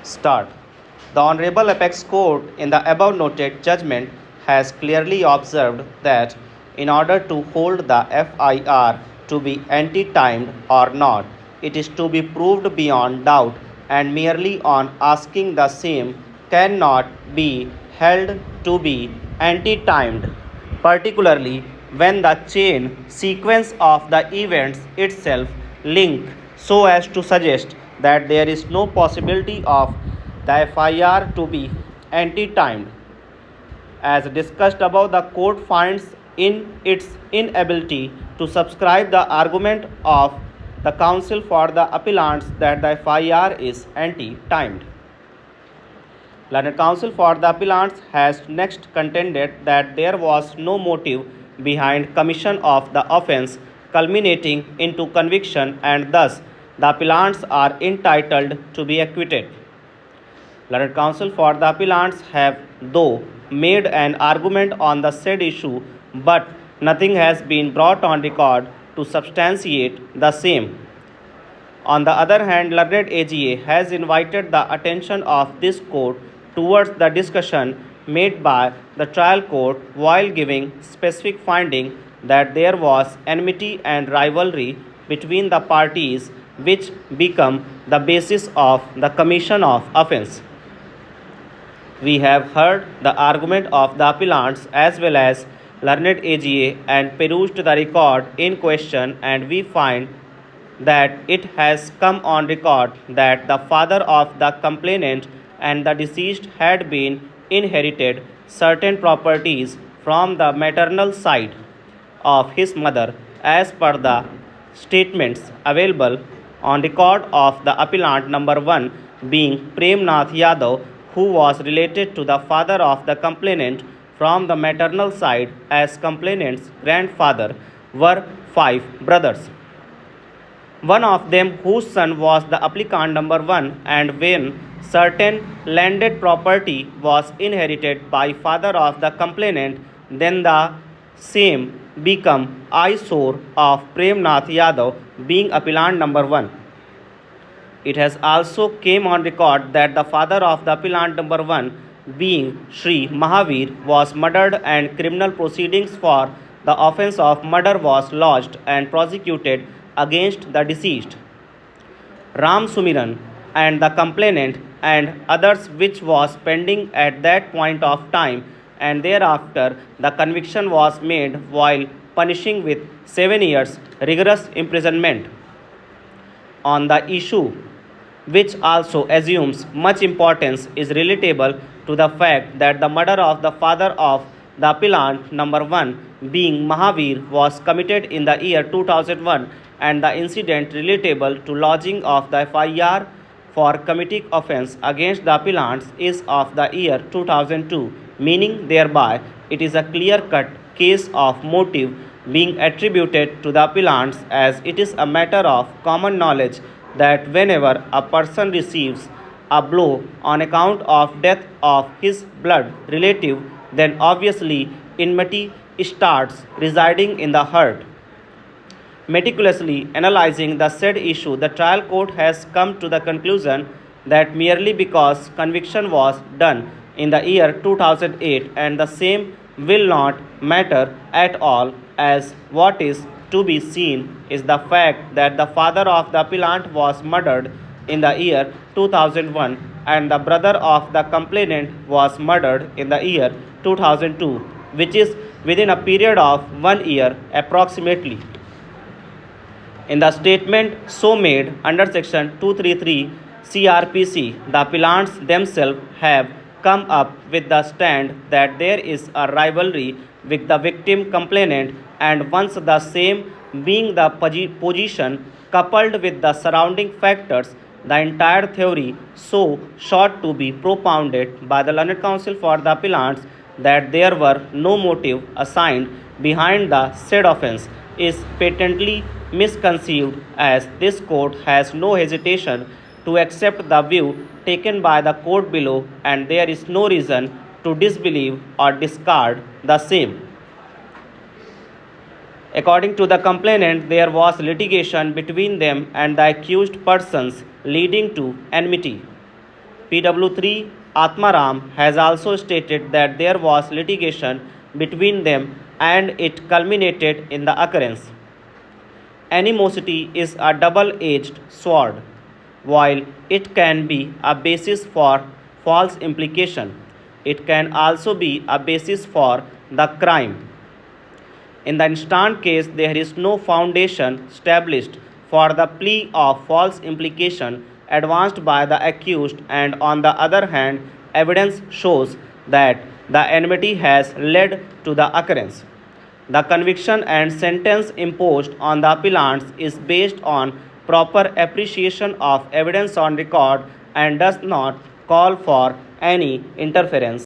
Start. The Honorable Apex Court, in the above noted judgment, has clearly observed that in order to hold the FIR to be anti-timed or not, it is to be proved beyond doubt, and merely on asking the same cannot be held to be anti-timed, particularly when the chain sequence of the events itself link so as to suggest that there is no possibility of the FIR to be anti-timed. As discussed above, the court finds in its inability to subscribe the argument of the counsel for the appellants that the FIR is anti-timed. Learned counsel for the appellants has next contended that there was no motive behind commission of the offence culminating into conviction, and thus the appellants are entitled to be acquitted. Learned counsel for the appellants have, though, made an argument on the said issue, but nothing has been brought on record to substantiate the same. On the other hand, learned AGA has invited the attention of this court towards the discussion made by the trial court while giving specific finding that there was enmity and rivalry between the parties, which become the basis of the commission of offence. We have heard the argument of the appellants as well as learned AGA and perused the record in question, and we find that it has come on record that the father of the complainant and the deceased had been inherited certain properties from the maternal side of his mother as per the statements available on record of the appellant number 1 being Prem Nath Yadav, who was related to the father of the complainant from the maternal side, as complainant's grandfather were 5 brothers. One of them whose son was the applicant number 1, and when certain landed property was inherited by father of the complainant, then the same become eyesore of Prem Nath Yadav being appellant number 1. It has also came on record that the father of the appellant number 1 being Sri Mahavir was murdered, and criminal proceedings for the offence of murder was lodged and prosecuted against the deceased Ram Sumiran and the complainant and others, which was pending at that point of time, and thereafter the conviction was made while punishing with 7 years rigorous imprisonment. On the issue, which also assumes much importance, is relatable to the fact that the murder of the father of the appellant number 1 being Mahavir was committed in the year 2001, and the incident relatable to lodging of the FIR for committing offence against the appellants is of the year 2002, meaning thereby it is a clear-cut case of motive being attributed to the appellants, as it is a matter of common knowledge that whenever a person receives a blow on account of death of his blood relative, then obviously enmity starts residing in the heart. Meticulously analyzing the said issue, the trial court has come to the conclusion that merely because conviction was done in the year 2008, and the same will not matter at all, as what is to be seen is the fact that the father of the appellant was murdered in the year 2001, and the brother of the complainant was murdered in the year 2002, which is within a period of 1 year approximately. In the statement so made under section 233 CRPC, the appellants themselves have come up with the stand that there is a rivalry with the victim complainant, and once the same being the position coupled with the surrounding factors, the entire theory so sought to be propounded by the learned counsel for the appellants that there were no motive assigned behind the said offence is patently misconceived, as this court has no hesitation to accept the view taken by the court below, and there is no reason to disbelieve or discard the same. According to the complainant, there was litigation between them and the accused persons leading to enmity. PW3 Atmaram has also stated that there was litigation between them and it culminated in the occurrence. Animosity is a double edged sword. While it can be a basis for false implication, it can also be a basis for the crime. In the instant case, there is no foundation established for the plea of false implication advanced by the accused, and on the other hand, evidence shows that the enmity has led to the occurrence. The conviction and sentence imposed on the appellants is based on proper appreciation of evidence on record and does not call for any interference